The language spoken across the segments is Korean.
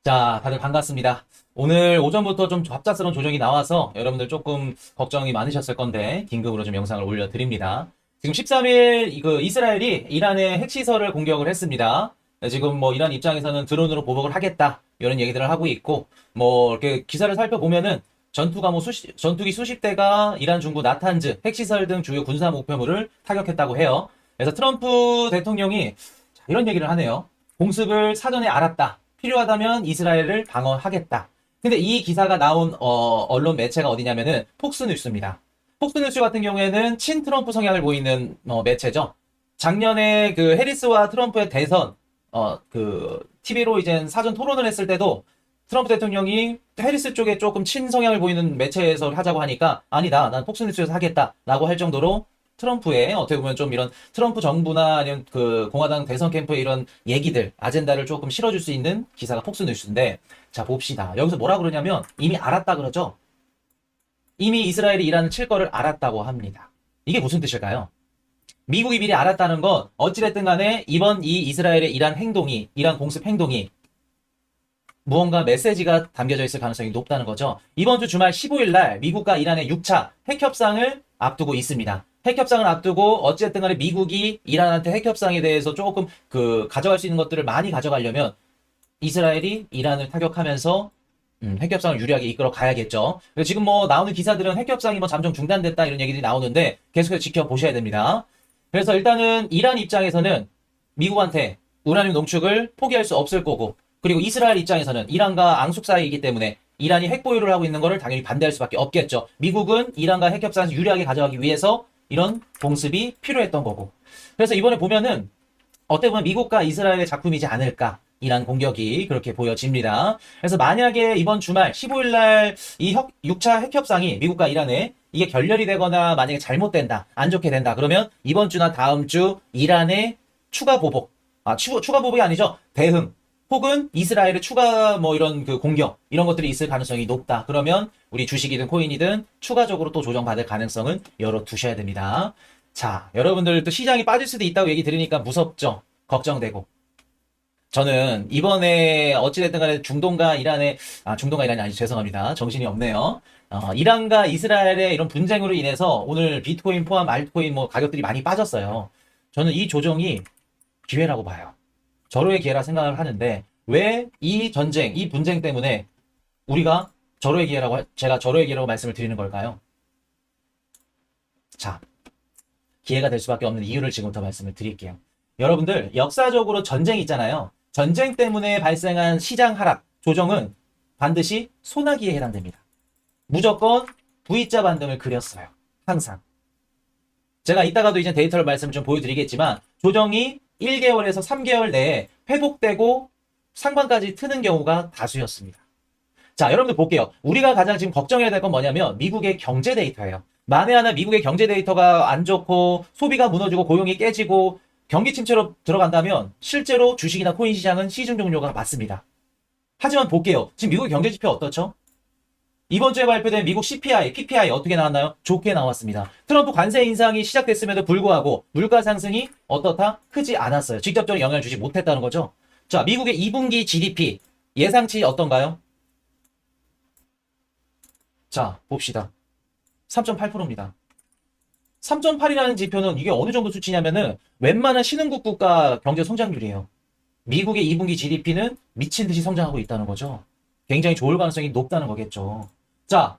자, 다들 반갑습니다. 오늘 오전부터 좀 갑작스러운 조정이 나와서 여러분들 조금 걱정이 많으셨을 건데 긴급으로 좀 영상을 올려드립니다. 지금 13일 이스라엘이 이란의 핵시설을 공격을 했습니다. 지금 뭐 이란 입장에서는 드론으로 보복을 하겠다 이런 얘기들을 하고 있고 뭐 이렇게 기사를 살펴보면은 전투기 수십 대가 이란 중부 나탄즈 핵시설 등 주요 군사 목표물을 타격했다고 해요. 그래서 트럼프 대통령이 이런 얘기를 하네요. 공습을 사전에 알았다. 필요하다면 이스라엘을 방어하겠다. 근데 이 기사가 나온 언론 매체가 어디냐면은 폭스뉴스입니다. 폭스뉴스 같은 경우에는 친트럼프 성향을 보이는 매체죠. 작년에 그 해리스와 트럼프의 대선 TV로 이제 사전 토론을 했을 때도 트럼프 대통령이 해리스 쪽에 조금 친성향을 보이는 매체에서 하자고 하니까 아니다, 난 폭스뉴스에서 하겠다라고 할 정도로 트럼프의 어떻게 보면 좀 이런 트럼프 정부나 아니면 그 공화당 대선 캠프의 이런 얘기들, 아젠다를 조금 실어줄 수 있는 기사가 폭스뉴스인데, 자 봅시다. 여기서 뭐라 그러냐면 이미 알았다 그러죠. 이미 이스라엘이 이란을 칠 거를 알았다고 합니다. 이게 무슨 뜻일까요? 미국이 미리 알았다는 건 어찌됐든 간에 이번 이 이스라엘의 이란 공습 행동이 무언가 메시지가 담겨져 있을 가능성이 높다는 거죠. 이번 주 주말 15일 날 미국과 이란의 6차 핵협상을 앞두고 있습니다. 핵협상을 앞두고 어쨌든 간에 미국이 이란한테 핵협상에 대해서 조금 가져갈 수 있는 것들을 많이 가져가려면 이스라엘이 이란을 타격하면서 핵협상을 유리하게 이끌어 가야겠죠. 지금 뭐 나오는 기사들은 핵협상이 뭐 잠정 중단됐다 이런 얘기들이 나오는데 계속해서 지켜보셔야 됩니다. 그래서 일단은 이란 입장에서는 미국한테 우라늄 농축을 포기할 수 없을 거고, 그리고 이스라엘 입장에서는 이란과 앙숙 사이이기 때문에 이란이 핵 보유를 하고 있는 것을 당연히 반대할 수밖에 없겠죠. 미국은 이란과 핵협상에서 유리하게 가져가기 위해서 이런 공습이 필요했던 거고. 그래서 이번에 보면은 어떻게 보면 미국과 이스라엘의 작품이지 않을까. 이란 공격이 그렇게 보여집니다. 그래서 만약에 이번 주말 15일 날 이 6차 핵협상이 미국과 이란에 이게 결렬이 되거나 만약에 잘못된다, 안 좋게 된다, 그러면 이번 주나 다음 주 이란의 추가 보복, 추가 보복이 아니죠. 대응, 혹은 이스라엘의 추가 뭐 이런 공격, 이런 것들이 있을 가능성이 높다. 그러면 우리 주식이든 코인이든 추가적으로 또 조정받을 가능성은 열어두셔야 됩니다. 자, 여러분들 또 시장이 빠질 수도 있다고 얘기 들으니까 무섭죠? 걱정되고. 저는 이번에 어찌됐든 간에 중동과 이란이 아니죠. 죄송합니다. 정신이 없네요. 이란과 이스라엘의 이런 분쟁으로 인해서 오늘 비트코인 포함 알트코인 뭐 가격들이 많이 빠졌어요. 저는 이 조정이 기회라고 봐요. 절호의 기회라 생각을 하는데, 왜 이 전쟁, 이 분쟁 때문에 우리가 제가 절호의 기회라고 말씀을 드리는 걸까요? 자, 기회가 될 수밖에 없는 이유를 지금부터 말씀을 드릴게요. 여러분들, 역사적으로 전쟁이 있잖아요. 전쟁 때문에 발생한 시장 하락, 조정은 반드시 소나기에 해당됩니다. 무조건 V자 반등을 그렸어요. 항상. 제가 이따가도 이제 데이터를 말씀을 좀 보여드리겠지만, 조정이 1개월에서 3개월 내에 회복되고 상반까지 트는 경우가 다수였습니다. 자, 여러분들 볼게요. 우리가 가장 지금 걱정해야 될 건 뭐냐면 미국의 경제 데이터예요. 만에 하나 미국의 경제 데이터가 안 좋고 소비가 무너지고 고용이 깨지고 경기 침체로 들어간다면 실제로 주식이나 코인 시장은 시중 종료가 맞습니다. 하지만 볼게요. 지금 미국의 경제 지표 어떻죠? 이번 주에 발표된 미국 CPI, PPI 어떻게 나왔나요? 좋게 나왔습니다. 트럼프 관세 인상이 시작됐음에도 불구하고 물가 상승이 어떻다? 크지 않았어요. 직접적인 영향을 주지 못했다는 거죠. 자, 미국의 2분기 GDP 예상치 어떤가요? 자, 봅시다. 3.8%입니다. 3.8이라는 지표는 이게 어느 정도 수치냐면은 웬만한 신흥국 국가 경제 성장률이에요. 미국의 2분기 GDP는 미친 듯이 성장하고 있다는 거죠. 굉장히 좋을 가능성이 높다는 거겠죠. 자,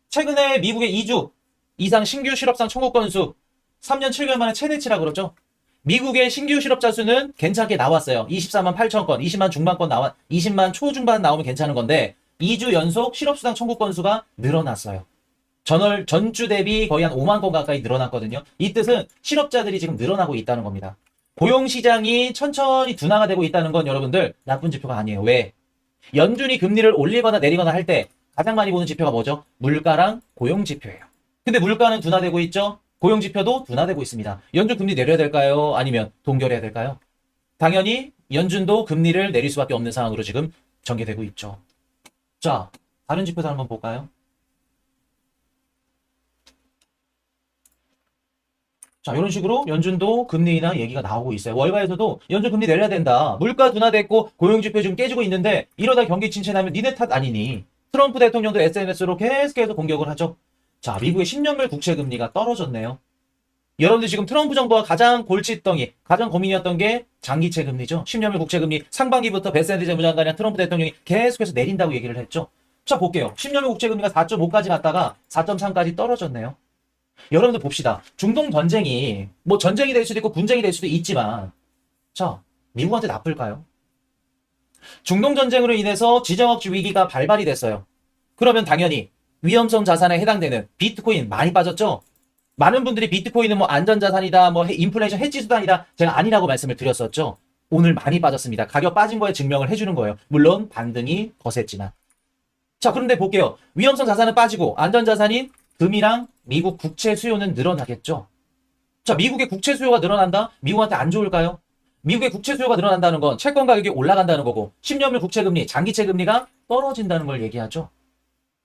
최근에 미국의 2주 이상 신규 실업상 청구 건수 3년 7개월 만에 최대치라 그러죠. 미국의 신규 실업자 수는 괜찮게 나왔어요. 24만 8천 건, 20만 중반건 20만 초중반 나오면 괜찮은 건데 2주 연속 실업수당 청구 건수가 늘어났어요. 전주 대비 거의 한 5만 건 가까이 늘어났거든요. 이 뜻은 실업자들이 지금 늘어나고 있다는 겁니다. 고용시장이 천천히 둔화가 되고 있다는 건 여러분들 나쁜 지표가 아니에요. 왜? 연준이 금리를 올리거나 내리거나 할 때 가장 많이 보는 지표가 뭐죠? 물가랑 고용 지표예요. 근데 물가는 둔화되고 있죠? 고용 지표도 둔화되고 있습니다. 연준 금리 내려야 될까요? 아니면 동결해야 될까요? 당연히 연준도 금리를 내릴 수밖에 없는 상황으로 지금 전개되고 있죠. 자, 다른 지표도 한번 볼까요? 자, 이런 식으로 연준도 금리 인하 얘기가 나오고 있어요. 월가에서도 연준 금리 내려야 된다. 물가 둔화됐고 고용지표 지금 깨지고 있는데 이러다 경기 침체나면 니네 탓 아니니. 트럼프 대통령도 SNS로 계속해서 공격을 하죠. 자, 미국의 10년물 국채 금리가 떨어졌네요. 여러분들 지금 트럼프 정부가 가장 골칫덩이, 가장 고민이었던 게 장기채 금리죠. 10년물 국채 금리 상반기부터 베센드 재무장관이랑 트럼프 대통령이 계속해서 내린다고 얘기를 했죠. 자, 볼게요. 10년물 국채 금리가 4.5까지 갔다가 4.3까지 떨어졌네요. 여러분들 봅시다. 중동 전쟁이 뭐 전쟁이 될 수도 있고 분쟁이 될 수도 있지만 자, 미국한테 나쁠까요? 중동 전쟁으로 인해서 지정학적 위기가 발발이 됐어요. 그러면 당연히 위험성 자산에 해당되는 비트코인 많이 빠졌죠? 많은 분들이 비트코인은 뭐 안전자산이다, 뭐 인플레이션 해지 수단이다, 제가 아니라고 말씀을 드렸었죠. 오늘 많이 빠졌습니다. 가격 빠진 거에 증명을 해주는 거예요. 물론 반등이 거셌지만. 자, 그런데 볼게요. 위험성 자산은 빠지고 안전자산인 금이랑 미국 국채 수요는 늘어나겠죠. 자, 미국의 국채 수요가 늘어난다? 미국한테 안 좋을까요? 미국의 국채 수요가 늘어난다는 건 채권 가격이 올라간다는 거고 10년물 국채 금리, 장기채 금리가 떨어진다는 걸 얘기하죠.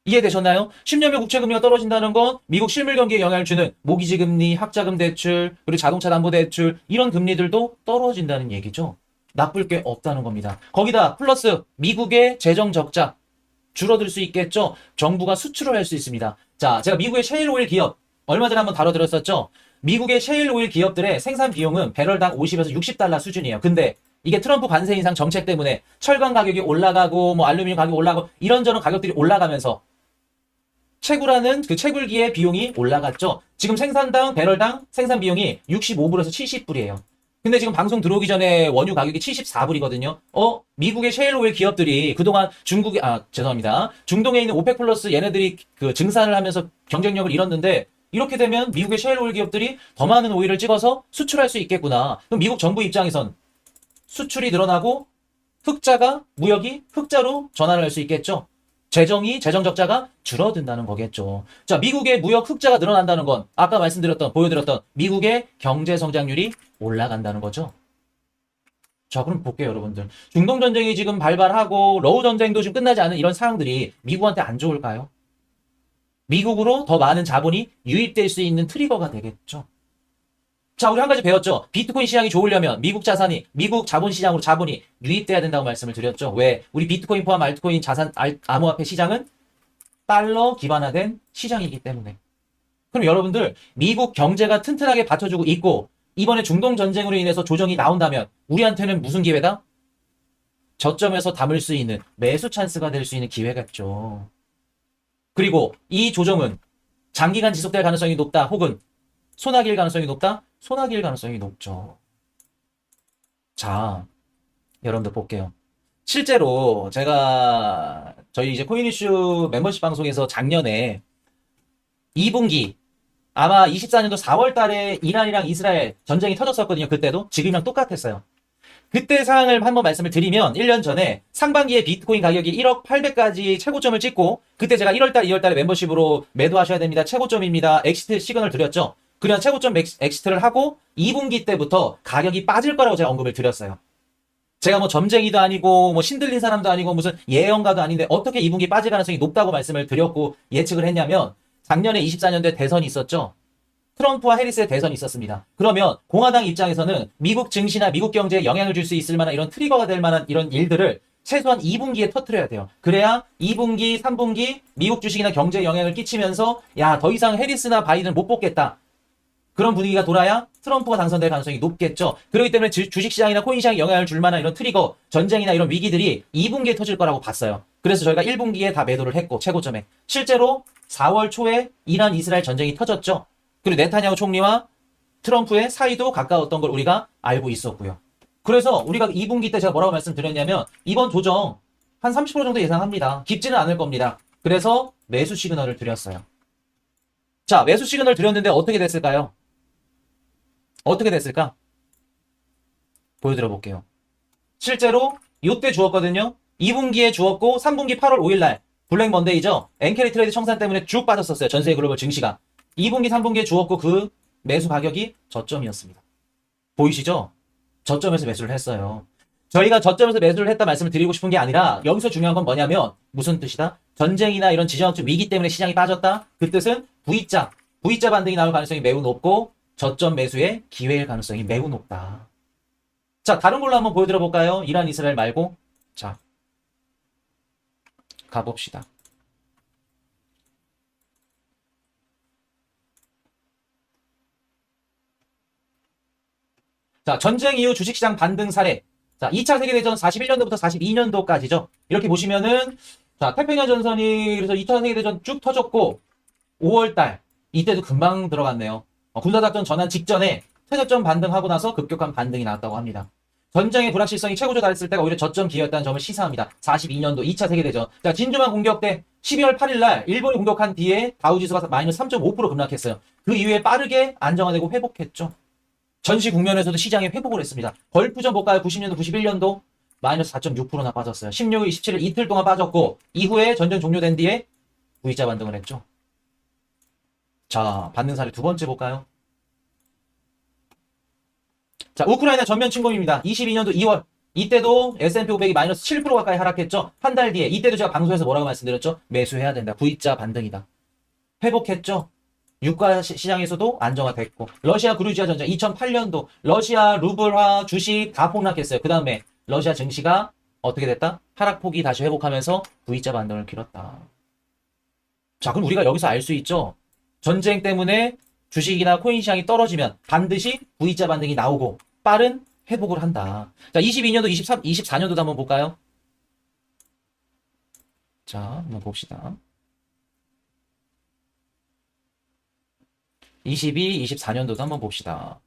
이해되셨나요? 10년물 국채 금리가 떨어진다는 건 미국 실물 경기에 영향을 주는 모기지 금리, 학자금 대출, 그리고 자동차 담보 대출 이런 금리들도 떨어진다는 얘기죠. 나쁠 게 없다는 겁니다. 거기다 플러스 미국의 재정 적자 줄어들 수 있겠죠. 정부가 수출을 할 수 있습니다. 자, 제가 미국의 셰일 오일 기업 얼마 전에 한번 다뤄드렸었죠. 미국의 셰일 오일 기업들의 생산 비용은 배럴당 50에서 60달러 수준이에요. 근데 이게 트럼프 관세 인상 정책 때문에 철강 가격이 올라가고 뭐 알루미늄 가격이 올라가고 이런저런 가격들이 올라가면서 채굴하는 그 채굴기의 비용이 올라갔죠. 지금 생산당 배럴당 생산 비용이 65불에서 70불이에요. 근데 지금 방송 들어오기 전에 원유 가격이 74불이거든요. 미국의 셰일 오일 기업들이 그동안 죄송합니다. 중동에 있는 오펙 플러스 얘네들이 그 증산을 하면서 경쟁력을 잃었는데 이렇게 되면 미국의 셰일 오일 기업들이 더 많은 오일을 찍어서 수출할 수 있겠구나. 그럼 미국 정부 입장에선 수출이 늘어나고 무역이 흑자로 전환을 할 수 있겠죠. 재정 적자가 줄어든다는 거겠죠. 자, 미국의 무역 흑자가 늘어난다는 건 아까 보여드렸던 미국의 경제 성장률이 올라간다는 거죠. 자, 그럼 볼게요, 여러분들. 중동 전쟁이 지금 발발하고 러우 전쟁도 지금 끝나지 않은 이런 상황들이 미국한테 안 좋을까요? 미국으로 더 많은 자본이 유입될 수 있는 트리거가 되겠죠. 자, 우리 한 가지 배웠죠. 비트코인 시장이 좋으려면 미국 자본 시장으로 자본이 유입돼야 된다고 말씀을 드렸죠. 왜? 우리 비트코인 포함 알트코인 암호화폐 시장은 달러 기반화된 시장이기 때문에. 그럼 여러분들, 미국 경제가 튼튼하게 받쳐주고 있고 이번에 중동 전쟁으로 인해서 조정이 나온다면 우리한테는 무슨 기회다? 저점에서 담을 수 있는 매수 찬스가 될 수 있는 기회겠죠. 그리고 이 조정은 장기간 지속될 가능성이 높다 혹은 소나기일 가능성이 높다? 소나기일 가능성이 높죠. 자, 여러분들 볼게요. 실제로 제가 저희 이제 코인 이슈 멤버십 방송에서 작년에 2분기 아마 24년도 4월 달에 이란이랑 이스라엘 전쟁이 터졌었거든요. 그때도 지금이랑 똑같았어요. 그때 상황을 한번 말씀을 드리면 1년 전에 상반기에 비트코인 가격이 1억 800까지 최고점을 찍고 그때 제가 1월달, 2월달에 멤버십으로 매도하셔야 됩니다. 최고점입니다. 엑시트 시그널 드렸죠. 그냥 최고점 엑시트를 하고 2분기 때부터 가격이 빠질 거라고 제가 언급을 드렸어요. 제가 뭐 점쟁이도 아니고 뭐 신들린 사람도 아니고 무슨 예언가도 아닌데 어떻게 2분기 빠질 가능성이 높다고 말씀을 드렸고 예측을 했냐면 작년에 24년도에 대선이 있었죠. 트럼프와 해리스의 대선이 있었습니다. 그러면 공화당 입장에서는 미국 증시나 미국 경제에 영향을 줄 수 있을 만한 이런 트리거가 될 만한 이런 일들을 최소한 2분기에 터뜨려야 돼요. 그래야 2분기, 3분기 미국 주식이나 경제에 영향을 끼치면서 야, 더 이상 해리스나 바이든 못 뽑겠다. 그런 분위기가 돌아야 트럼프가 당선될 가능성이 높겠죠. 그렇기 때문에 주식시장이나 코인시장에 영향을 줄 만한 이런 트리거, 전쟁이나 이런 위기들이 2분기에 터질 거라고 봤어요. 그래서 저희가 1분기에 다 매도를 했고 최고점에. 실제로 4월 초에 이란 이스라엘 전쟁이 터졌죠. 그리고 네타냐후 총리와 트럼프의 사이도 가까웠던 걸 우리가 알고 있었고요. 그래서 우리가 2분기 때 제가 뭐라고 말씀드렸냐면 이번 조정 한 30% 정도 예상합니다. 깊지는 않을 겁니다. 그래서 매수 시그널을 드렸어요. 자, 매수 시그널 드렸는데 어떻게 됐을까요? 어떻게 됐을까? 보여드려 볼게요. 실제로 이때 주었거든요. 2분기에 주었고 3분기 8월 5일날 블랙 먼데이죠. 엔캐리 트레이드 청산 때문에 쭉 빠졌었어요. 전세계 글로벌 증시가. 2분기 3분기에 주었고 그 매수 가격이 저점이었습니다. 보이시죠? 저점에서 매수를 했어요. 저희가 저점에서 매수를 했다 말씀을 드리고 싶은 게 아니라 여기서 중요한 건 뭐냐면 무슨 뜻이다? 전쟁이나 이런 지정학적 위기 때문에 시장이 빠졌다? 그 뜻은 V자 반등이 나올 가능성이 매우 높고 저점 매수의 기회일 가능성이 매우 높다. 자, 다른 걸로 한번 보여드려 볼까요? 이란, 이스라엘 말고. 자, 가봅시다. 자, 전쟁 이후 주식시장 반등 사례. 자, 2차 세계대전 41년도부터 42년도까지죠. 이렇게 보시면은, 자, 태평양 전선이 그래서 2차 세계대전 쭉 터졌고, 5월달, 이때도 금방 들어갔네요. 군사작전 전환 직전에 최저점 반등하고 나서 급격한 반등이 나왔다고 합니다. 전쟁의 불확실성이 최고조 달했을 때가 오히려 저점 기회였다는 점을 시사합니다. 42년도 2차 세계대전. 자, 진주만 공격 때 12월 8일 날 일본이 공격한 뒤에 다우지수가 마이너스 3.5% 급락했어요. 그 이후에 빠르게 안정화되고 회복했죠. 전시 국면에서도 시장에 회복을 했습니다. 걸프전 볼까요? 90년도, 91년도 마이너스 4.6%나 빠졌어요. 16일, 27일 이틀 동안 빠졌고 이후에 전쟁 종료된 뒤에 V자 반등을 했죠. 자, 반등 사례 두 번째 볼까요? 자, 우크라이나 전면 침공입니다. 22년도 2월. 이때도 S&P 500이 마이너스 7% 가까이 하락했죠. 한 달 뒤에. 이때도 제가 방송에서 뭐라고 말씀드렸죠? 매수해야 된다. V자 반등이다. 회복했죠. 유가 시장에서도 안정화됐고. 러시아 그루지아 전쟁 2008년도 러시아 루블화 주식 다 폭락했어요. 그 다음에 러시아 증시가 어떻게 됐다? 하락폭이 다시 회복하면서 V자 반등을 길었다. 자, 그럼 우리가 여기서 알 수 있죠? 전쟁 때문에 주식이나 코인 시장이 떨어지면 반드시 V자 반등이 나오고 빠른 회복을 한다. 자, 22년도, 23, 24년도도 한번 볼까요? 자, 한번 봅시다. 22, 24년도도 한번 봅시다.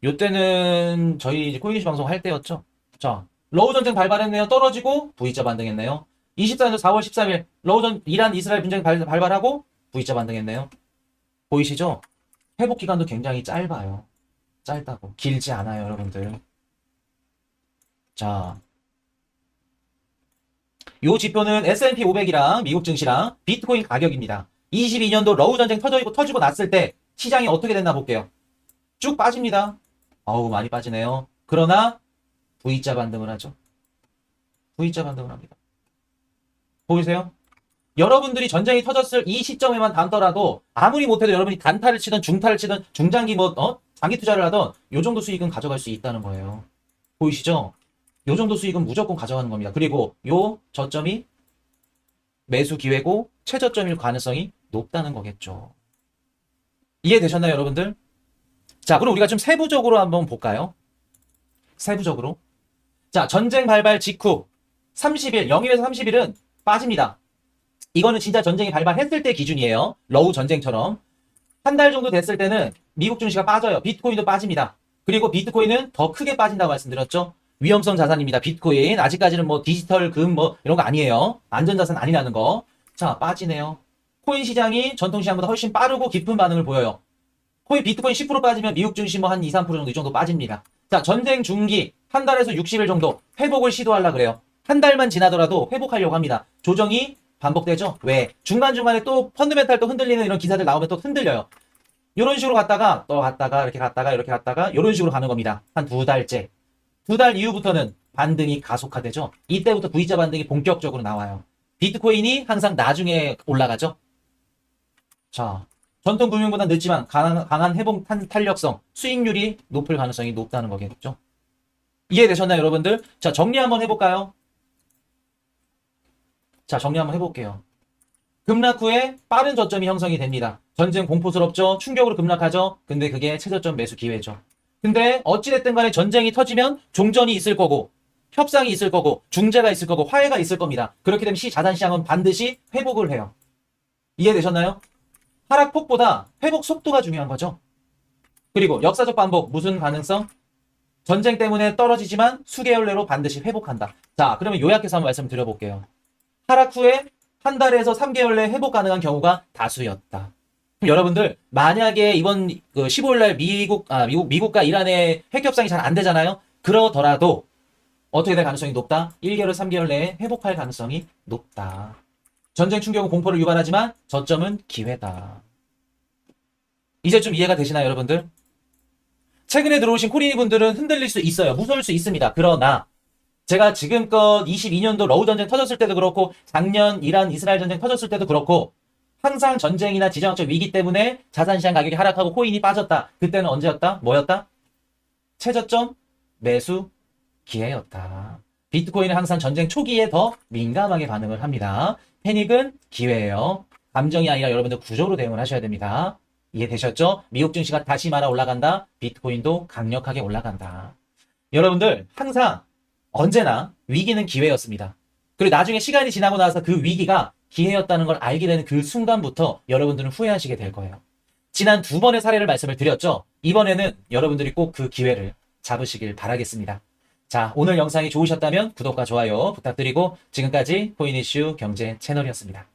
요때는 저희 코인시 방송 할 때였죠. 자, 러우 전쟁 발발했네요. 떨어지고 V자 반등했네요. 24년도 4월 13일 이란 이스라엘 분쟁 발발하고 V자 반등했네요. 보이시죠? 회복 기간도 굉장히 짧아요. 짧다고. 길지 않아요, 여러분들. 자, 요 지표는 S&P 500이랑 미국 증시랑 비트코인 가격입니다. 22년도 러우 전쟁 터지고 났을 때 시장이 어떻게 됐나 볼게요. 쭉 빠집니다. 어우, 많이 빠지네요. 그러나 V자 반등을 하죠. V자 반등을 합니다. 보이세요? 여러분들이 전쟁이 터졌을 이 시점에만 담더라도 아무리 못해도 여러분이 단타를 치든 중타를 치든 중장기 장기 투자를 하던 요 정도 수익은 가져갈 수 있다는 거예요. 보이시죠? 요 정도 수익은 무조건 가져가는 겁니다. 그리고 요 저점이 매수 기회고 최저점일 가능성이 높다는 거겠죠. 이해되셨나요, 여러분들? 자, 그럼 우리가 좀 세부적으로 한번 볼까요? 세부적으로. 자, 전쟁 발발 직후 30일, 0일에서 30일은 빠집니다. 이거는 진짜 전쟁이 발발했을 때 기준이에요. 러우 전쟁처럼. 한 달 정도 됐을 때는 미국 증시가 빠져요. 비트코인도 빠집니다. 그리고 비트코인은 더 크게 빠진다고 말씀드렸죠. 위험성 자산입니다. 비트코인. 아직까지는 디지털 금 이런 거 아니에요. 안전자산 아니라는 거. 자, 빠지네요. 코인 시장이 전통 시장보다 훨씬 빠르고 깊은 반응을 보여요. 비트코인 10% 빠지면 미국 증시 한 2, 3% 정도 이 정도 빠집니다. 자, 전쟁 중기 한 달에서 60일 정도 회복을 시도하려고 그래요. 한 달만 지나더라도 회복하려고 합니다. 조정이 반복되죠? 왜? 중간중간에 또 펀드멘탈 또 흔들리는 이런 기사들 나오면 또 흔들려요. 이런 식으로 갔다가 또 갔다가 이렇게 갔다가 이런 식으로 가는 겁니다. 한 두 달째. 두 달 이후부터는 반등이 가속화되죠. 이때부터 V자 반등이 본격적으로 나와요. 비트코인이 항상 나중에 올라가죠. 자, 전통 금융보다 늦지만 강한 회복 탄력성, 수익률이 높을 가능성이 높다는 거겠죠. 이해되셨나요, 여러분들? 자, 정리 한번 해볼까요? 자, 정리 한번 해볼게요. 급락 후에 빠른 저점이 형성이 됩니다. 전쟁 공포스럽죠? 충격으로 급락하죠? 근데 그게 최저점 매수 기회죠. 근데 어찌됐든 간에 전쟁이 터지면 종전이 있을 거고, 협상이 있을 거고, 중재가 있을 거고, 화해가 있을 겁니다. 그렇게 되면 자산시장은 반드시 회복을 해요. 이해되셨나요? 하락폭보다 회복 속도가 중요한 거죠. 그리고 역사적 반복, 무슨 가능성? 전쟁 때문에 떨어지지만 수개월 내로 반드시 회복한다. 자, 그러면 요약해서 한번 말씀드려볼게요. 하락 후에 한 달에서 3개월 내에 회복 가능한 경우가 다수였다. 그럼 여러분들, 만약에 이번 15일날 미국과 이란의 핵 협상이 잘 안 되잖아요? 그러더라도 어떻게 될 가능성이 높다? 1개월, 3개월 내에 회복할 가능성이 높다. 전쟁 충격은 공포를 유발하지만 저점은 기회다. 이제 좀 이해가 되시나요, 여러분들? 최근에 들어오신 코리니 분들은 흔들릴 수 있어요. 무서울 수 있습니다. 그러나 제가 지금껏 22년도 러우 전쟁 터졌을 때도 그렇고 작년 이란 이스라엘 전쟁 터졌을 때도 그렇고 항상 전쟁이나 지정학적 위기 때문에 자산시장 가격이 하락하고 코인이 빠졌다. 그때는 언제였다? 뭐였다? 최저점 매수 기회였다. 비트코인은 항상 전쟁 초기에 더 민감하게 반응을 합니다. 패닉은 기회예요. 감정이 아니라 여러분들 구조로 대응을 하셔야 됩니다. 이해되셨죠? 미국 증시가 다시 말아 올라간다. 비트코인도 강력하게 올라간다. 여러분들 항상 언제나 위기는 기회였습니다. 그리고 나중에 시간이 지나고 나서 그 위기가 기회였다는 걸 알게 되는 그 순간부터 여러분들은 후회하시게 될 거예요. 지난 2번의 사례를 말씀을 드렸죠. 이번에는 여러분들이 꼭 그 기회를 잡으시길 바라겠습니다. 자, 오늘 영상이 좋으셨다면 구독과 좋아요 부탁드리고 지금까지 코인 이슈 경제 채널이었습니다.